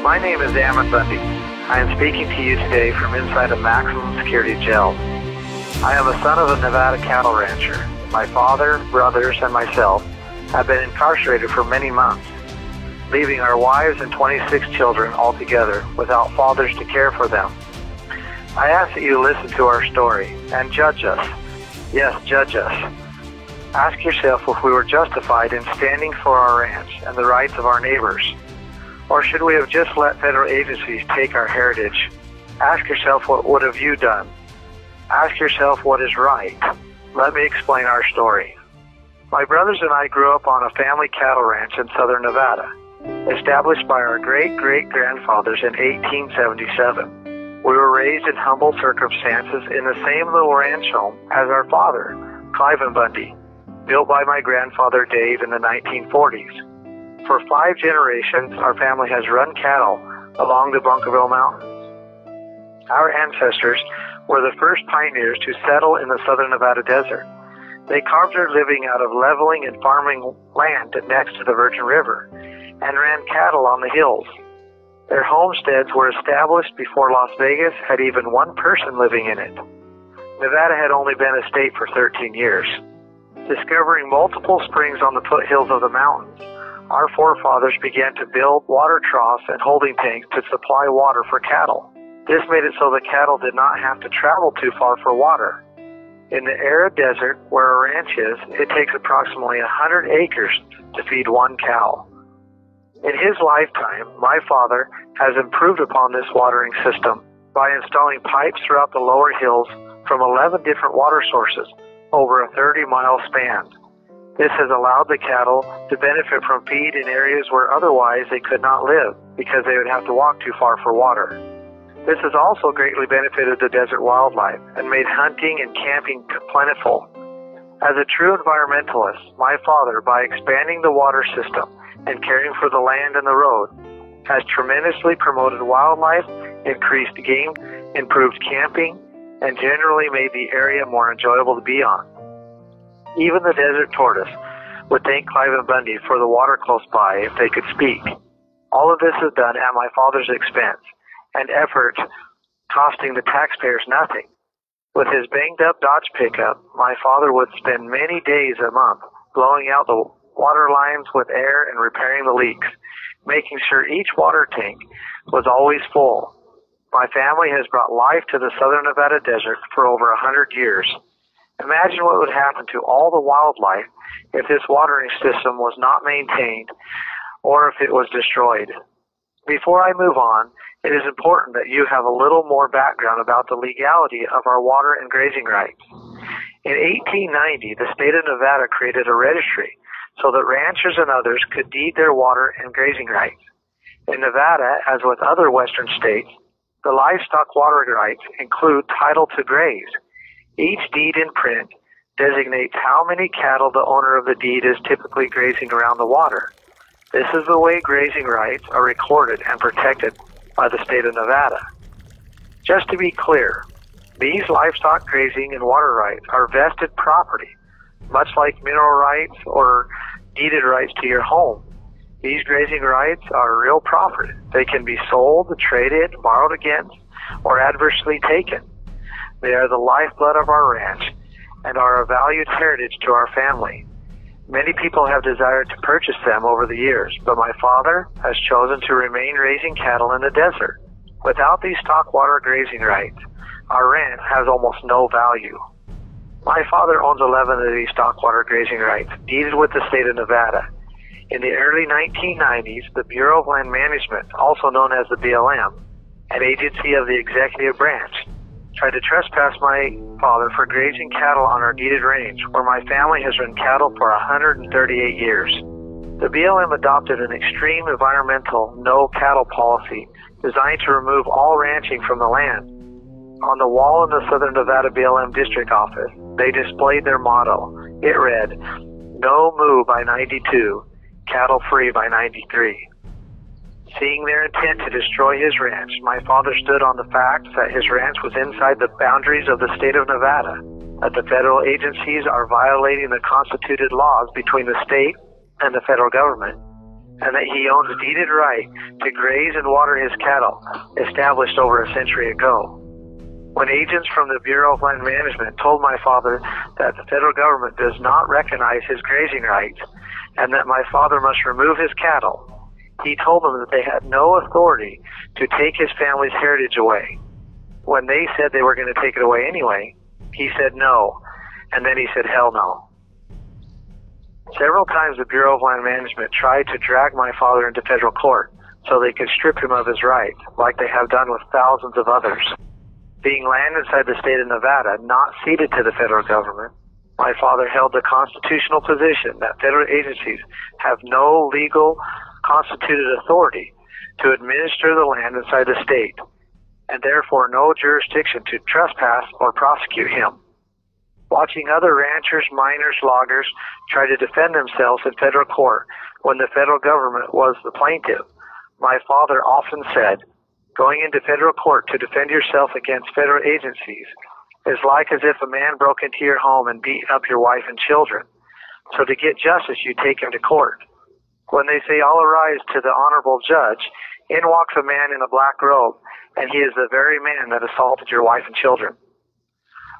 My name is Ammon Bundy. I am speaking to you today from inside a maximum security jail. I am a son of a Nevada cattle rancher. My father, brothers, and myself have been incarcerated for many months, leaving our wives and 26 children altogether without fathers to care for them. I ask that you listen to our story and judge us. Yes, judge us. Ask yourself if we were justified in standing for our ranch and the rights of our neighbors. Or should we have just let federal agencies take our heritage? Ask yourself, what would have you done? Ask yourself what is right. Let me explain our story. My brothers and I grew up on a family cattle ranch in southern Nevada, established by our great-great-grandfathers in 1877. We were raised in humble circumstances in the same little ranch home as our father, Clive Bundy, built by my grandfather Dave in the 1940s. For 5 generations, our family has run cattle along the Bunkerville Mountains. Our ancestors were the first pioneers to settle in the southern Nevada desert. They carved their living out of leveling and farming land next to the Virgin River and ran cattle on the hills. Their homesteads were established before Las Vegas had even one person living in it. Nevada had only been a state for 13 years. Discovering multiple springs on the foothills of the mountains, our forefathers began to build water troughs and holding tanks to supply water for cattle. This made it so the cattle did not have to travel too far for water. In the arid desert where a ranch is, it takes approximately 100 acres to feed one cow. In his lifetime, my father has improved upon this watering system by installing pipes throughout the lower hills from 11 different water sources over a 30-mile span. This has allowed the cattle to benefit from feed in areas where otherwise they could not live because they would have to walk too far for water. This has also greatly benefited the desert wildlife and made hunting and camping plentiful. As a true environmentalist, my father, by expanding the water system and caring for the land and the road, has tremendously promoted wildlife, increased game, improved camping, and generally made the area more enjoyable to be on. Even the desert tortoise would thank Clive Bundy for the water close by if they could speak. All of this is done at my father's expense and effort, costing the taxpayers nothing. With his banged-up Dodge pickup, my father would spend many days a month blowing out the water lines with air and repairing the leaks, making sure each water tank was always full. My family has brought life to the southern Nevada desert for over 100 years. Imagine what would happen to all the wildlife if this watering system was not maintained or if it was destroyed. Before I move on, it is important that you have a little more background about the legality of our water and grazing rights. In 1890, the state of Nevada created a registry so that ranchers and others could deed their water and grazing rights. In Nevada, as with other western states, the livestock water rights include title to graze. Each deed in print designates how many cattle the owner of the deed is typically grazing around the water. This is the way grazing rights are recorded and protected by the state of Nevada. Just to be clear, these livestock grazing and water rights are vested property, much like mineral rights or deeded rights to your home. These grazing rights are real property. They can be sold, traded, borrowed against, or adversely taken. They are the lifeblood of our ranch and are a valued heritage to our family. Many people have desired to purchase them over the years, but my father has chosen to remain raising cattle in the desert. Without these stock water grazing rights, our ranch has almost no value. My father owns 11 of these stock water grazing rights, deeded with the state of Nevada. In the early 1990s, the Bureau of Land Management, also known as the BLM, an agency of the executive branch, tried to trespass my father for grazing cattle on our deeded range, where my family has run cattle for 138 years. The BLM adopted an extreme environmental no-cattle policy designed to remove all ranching from the land. On the wall in the Southern Nevada BLM district office, they displayed their motto. It read, "No moo by 92, cattle free by 93. Seeing their intent to destroy his ranch, my father stood on the fact that his ranch was inside the boundaries of the state of Nevada, that the federal agencies are violating the constituted laws between the state and the federal government, and that he owns a deeded right to graze and water his cattle, established over a century ago. When agents from the Bureau of Land Management told my father that the federal government does not recognize his grazing rights and that my father must remove his cattle, he told them that they had no authority to take his family's heritage away. When they said they were going to take it away anyway, he said no, and then he said hell no. Several times the Bureau of Land Management tried to drag my father into federal court so they could strip him of his rights, like they have done with thousands of others. Being land inside the state of Nevada, not ceded to the federal government, my father held the constitutional position that federal agencies have no legal constituted authority to administer the land inside the state, and therefore no jurisdiction to trespass or prosecute him. Watching other ranchers, miners, loggers try to defend themselves in federal court when the federal government was the plaintiff, my father often said, going into federal court to defend yourself against federal agencies is like as if a man broke into your home and beat up your wife and children. So to get justice, you take him to court. When they say all arise to the honorable judge, in walks a man in a black robe, and he is the very man that assaulted your wife and children.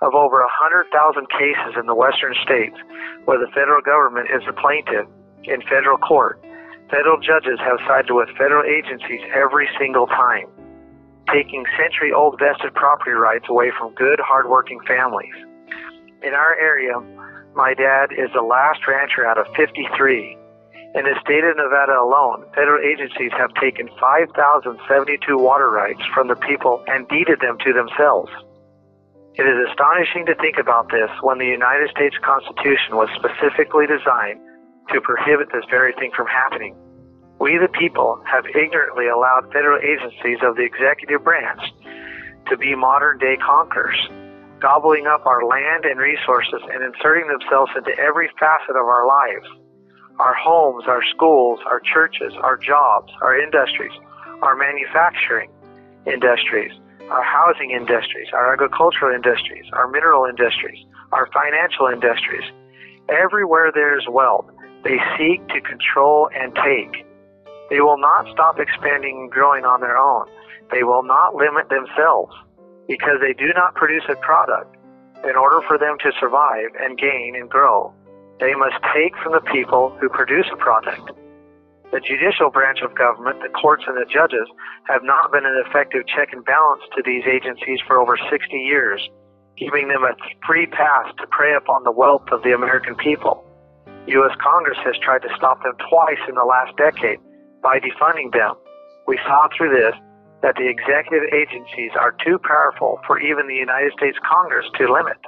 Of over 100,000 cases in the western states where the federal government is the plaintiff in federal court, federal judges have sided with federal agencies every single time, taking century-old vested property rights away from good, hard-working families. In our area, my dad is the last rancher out of 53. In the state of Nevada alone, federal agencies have taken 5,072 water rights from the people and deeded them to themselves. It is astonishing to think about this when the United States Constitution was specifically designed to prohibit this very thing from happening. We, the people, have ignorantly allowed federal agencies of the executive branch to be modern-day conquerors, gobbling up our land and resources and inserting themselves into every facet of our lives. Our homes, our schools, our churches, our jobs, our industries, our manufacturing industries, our housing industries, our agricultural industries, our mineral industries, our financial industries. Everywhere there is wealth, they seek to control and take. They will not stop expanding and growing on their own. They will not limit themselves because they do not produce a product. In order for them to survive and gain and grow, they must take from the people who produce a product. The judicial branch of government, the courts and the judges, have not been an effective check and balance to these agencies for over 60 years, giving them a free pass to prey upon the wealth of the American people. U.S. Congress has tried to stop them twice in the last decade by defunding them. We saw through this that the executive agencies are too powerful for even the United States Congress to limit.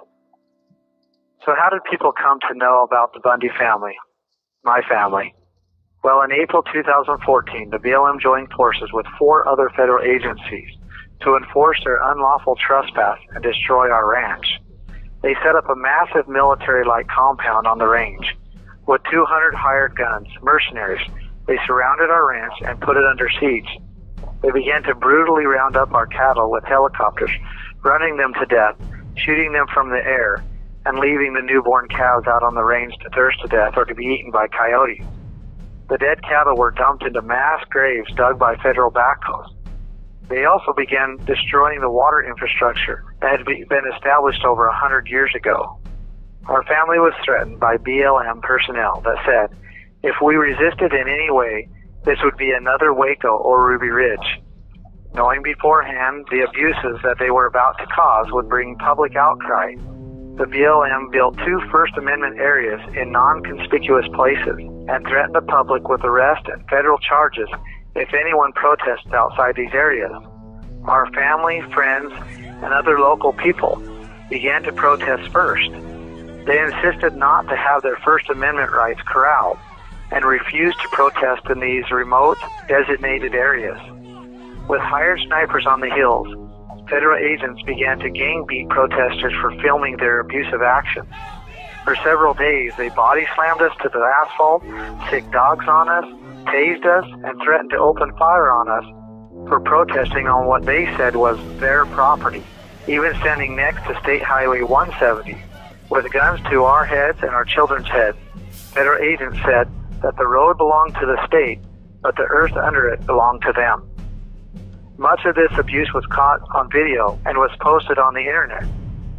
So how did people come to know about the Bundy family, my family? Well, in April 2014, the BLM joined forces with 4 other federal agencies to enforce their unlawful trespass and destroy our ranch. They set up a massive military-like compound on the range. With 200 hired guns, mercenaries, they surrounded our ranch and put it under siege. They began to brutally round up our cattle with helicopters, running them to death, shooting them from the air, and leaving the newborn calves out on the range to thirst to death or to be eaten by coyotes. The dead cattle were dumped into mass graves dug by federal backhoes. They also began destroying the water infrastructure that had been established over 100 years ago. Our family was threatened by BLM personnel that said, if we resisted in any way, this would be another Waco or Ruby Ridge. Knowing beforehand the abuses that they were about to cause would bring public outcry, the BLM built 2 First Amendment areas in non-conspicuous places and threatened the public with arrest and federal charges if anyone protested outside these areas. Our family, friends, and other local people began to protest first. They insisted not to have their First Amendment rights corralled and refused to protest in these remote, designated areas. With hired snipers on the hills, federal agents began to gang beat protesters for filming their abusive actions. For several days, they body slammed us to the asphalt, sicked dogs on us, tased us, and threatened to open fire on us for protesting on what they said was their property, even standing next to State Highway 170, with guns to our heads and our children's heads. Federal agents said that the road belonged to the state but the earth under it belonged to them. Much of this abuse was caught on video and was posted on the internet.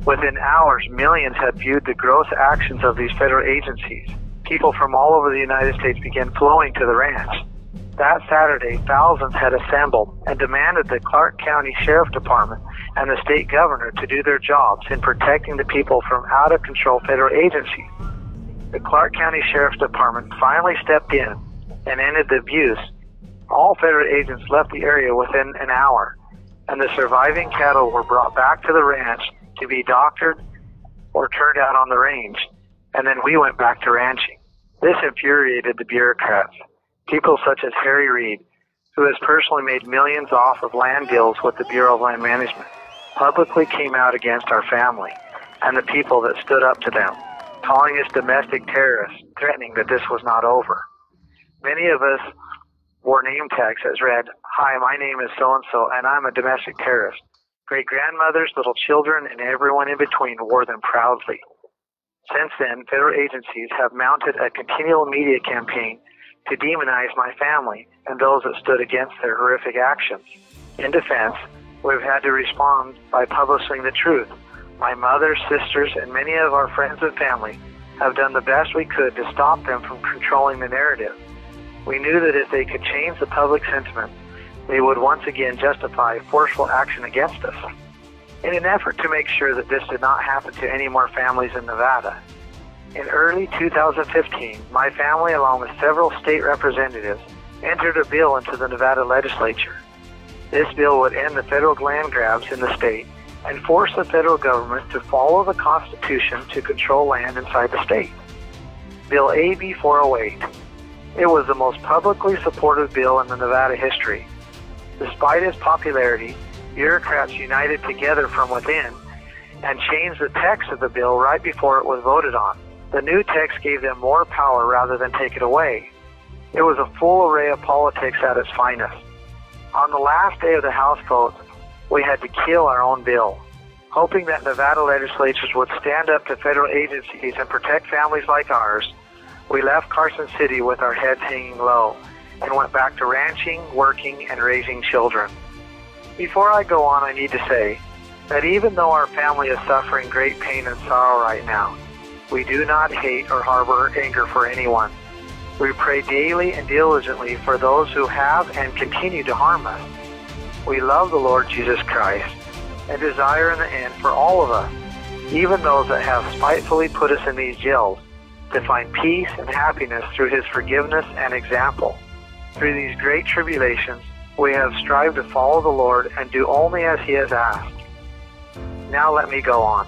Within hours, millions had viewed the gross actions of these federal agencies. People from all over the United States began flowing to the ranch. That Saturday, thousands had assembled and demanded the Clark County Sheriff Department and the state governor to do their jobs in protecting the people from out-of-control federal agencies. The Clark County Sheriff's Department finally stepped in and ended the abuse. All federal agents left the area within an hour, and the surviving cattle were brought back to the ranch to be doctored or turned out on the range, and then we went back to ranching. This infuriated the bureaucrats. People such as Harry Reid, who has personally made millions off of land deals with the Bureau of Land Management, publicly came out against our family and the people that stood up to them, calling us domestic terrorists, threatening that this was not over. Many of us wore name tags that read, "Hi, my name is so-and-so, and I'm a domestic terrorist." Great-grandmothers, little children, and everyone in between wore them proudly. Since then, federal agencies have mounted a continual media campaign to demonize my family and those that stood against their horrific actions. In defense, we've had to respond by publishing the truth. My mother, sisters, and many of our friends and family have done the best we could to stop them from controlling the narrative. We knew that if they could change the public sentiment, they would once again justify forceful action against us. In an effort to make sure that this did not happen to any more families in Nevada, in early 2015, my family, along with several state representatives, entered a bill into the Nevada legislature. This bill would end the federal land grabs in the state and force the federal government to follow the Constitution to control land inside the state. Bill AB 408. It was the most publicly supported bill in the Nevada history. Despite its popularity, bureaucrats united together from within and changed the text of the bill right before it was voted on. The new text gave them more power rather than take it away. It was a full array of politics at its finest. On the last day of the House vote, we had to kill our own bill, hoping that Nevada legislatures would stand up to federal agencies and protect families like ours. We left Carson City with our heads hanging low and went back to ranching, working, and raising children. Before I go on, I need to say that even though our family is suffering great pain and sorrow right now, we do not hate or harbor anger for anyone. We pray daily and diligently for those who have and continue to harm us. We love the Lord Jesus Christ and desire in the end for all of us, even those that have spitefully put us in these jails, to find peace and happiness through His forgiveness and example. Through these great tribulations, we have strived to follow the Lord and do only as He has asked. Now let me go on.